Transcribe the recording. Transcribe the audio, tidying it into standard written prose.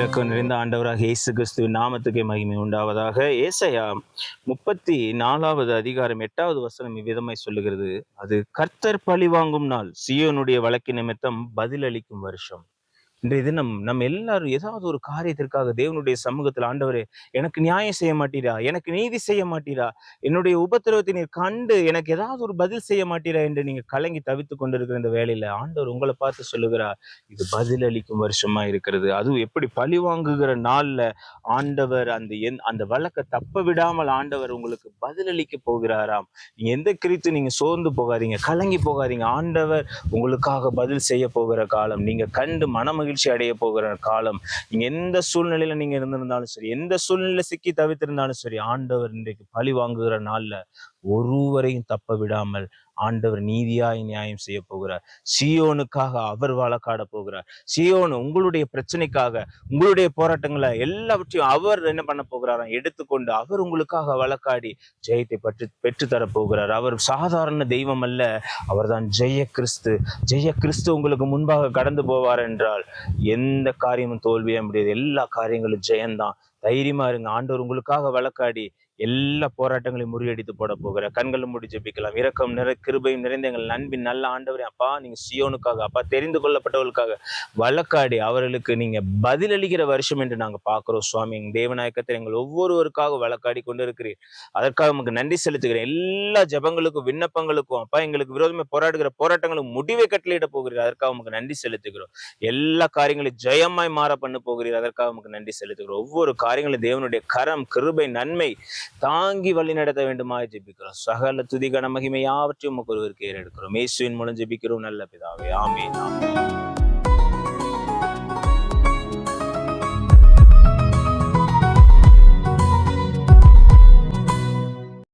இரக்கம் நிறைந்த ஆண்டவராக இயேசு கிறிஸ்துவின் நாமத்துக்கே மகிமை உண்டாவதாக. ஏசாயா 34வது அதிகாரம் 8வது வசனம் இவ்விதமாய் சொல்லுகிறது, அது கர்த்தர் பழி வாங்கும் நாள், சீயோனுடைய வழக்கு நிமித்தம் பதிலளிக்கும் வருஷம். இன்றைய தினம் நம்ம எல்லாரும் ஏதாவது ஒரு காரியத்திற்காக தேவனுடைய சமூகத்தில், ஆண்டவரே எனக்கு நியாயம் செய்ய மாட்டீரா, எனக்கு நீதி செய்ய மாட்டீரா, என்னுடைய உபத்திரவத்தை நீர் கண்டு எனக்கு ஏதாவது ஒரு பதில் செய்ய மாட்டீரா என்று நீங்க கலங்கி தவித்து கொண்டிருக்கிற இந்த வேலையில ஆண்டவர் உங்களை பார்த்து சொல்லுகிறார், இது பதில் அளிக்கும் வருஷமா இருக்கிறது. அதுவும் எப்படி பழி வாங்குகிற நாள்ல ஆண்டவர் அந்த வழக்கை தப்ப விடாமல் ஆண்டவர் உங்களுக்கு பதில் அளிக்க போகிறாராம். நீங்க எந்த குறித்து நீங்க சோர்ந்து போகாதீங்க, கலங்கி போகாதீங்க. ஆண்டவர் உங்களுக்காக பதில் செய்ய போகிற காலம், நீங்க கண்டு மனமகிழ்ச்சி அடைய போகிற காலம். நீங்க எந்த சூழ்நிலையில நீங்க இருந்திருந்தாலும் சரி, எந்த சூழ்நிலையில சிக்கி தவித்திருந்தாலும் சரி, ஆண்டவர் இன்றைக்கு பழி வாங்குகிற நாள்ல ஒருவரையும் தப்ப விடாமல் ஆண்டவர் நீதியாய் நியாயம் செய்ய போகிறார். சீயோனுக்காக அவர் வழக்காட போகிறார். சீயோன் உங்களுடைய பிரச்சனைக்காக, உங்களுடைய போராட்டங்களை எல்லாவற்றையும் அவர் என்ன பண்ண போகிறாராம், எடுத்துக்கொண்டு அவர் உங்களுக்காக வழக்காடி ஜெயத்தை பெற்று தர போகிறார். அவர் சாதாரண தெய்வம் அல்ல, அவர்தான் ஜெய கிறிஸ்து. ஜெய கிறிஸ்து உங்களுக்கு முன்பாக கடந்து போவார் என்றால் எந்த காரியமும் தோல்வியே முடியாது. எல்லா காரியங்களும் ஜெயம்தான். தைரியமா இருங்க. ஆண்டவர் உங்களுக்காக வழக்காடி எல்லா போராட்டங்களையும் முறியடித்து போட போகிற. கண்களை மூடி ஜெபிக்கலாம். இரக்கம் கிருபையும் நிறைந்த எங்கள் நண்பின் நல்ல ஆண்டவரே, அப்பா நீங்க சீயோனுக்காக, அப்பா தெரிந்து கொள்ளப்பட்டவர்களுக்காக வழக்காடி அவர்களுக்கு நீங்க பதிலளிக்கிற வருஷம் என்று நாங்க பாக்குறோம் சுவாமி. எங்க தேவநாயகத்தில் எங்கள் ஒவ்வொருவருக்காக வழக்காடி கொண்டு இருக்கிறீர். அதற்காக உங்களுக்கு நன்றி செலுத்துகிறேன். எல்லா ஜபங்களுக்கும் விண்ணப்பங்களுக்கும் அப்பா எங்களுக்கு விரோதமே போராடுகிற போராட்டங்களுக்கு முடிவை கட்டளையிட போகிறீர். அதற்காக உங்களுக்கு நன்றி செலுத்துகிறோம். எல்லா காரியங்களையும் ஜெயமாய் மாற பண்ண போகிறீர். அதற்காக உங்களுக்கு நன்றி செலுத்துகிறோம். ஒவ்வொரு காரியங்களும் தேவனுடைய கரம், கிருபை, நன்மை தாங்கி வழி நடத்த வேண்டுமா ஜெபிக்கிறோம். சகல துதி கன மகிமை யாவற்றையும் ஒருவருக்கு ஏறெடுக்கிறோம். இயேசுவின் மூலம் ஜெபிக்கிறோம் நல்ல பிதாவே, ஆமென்.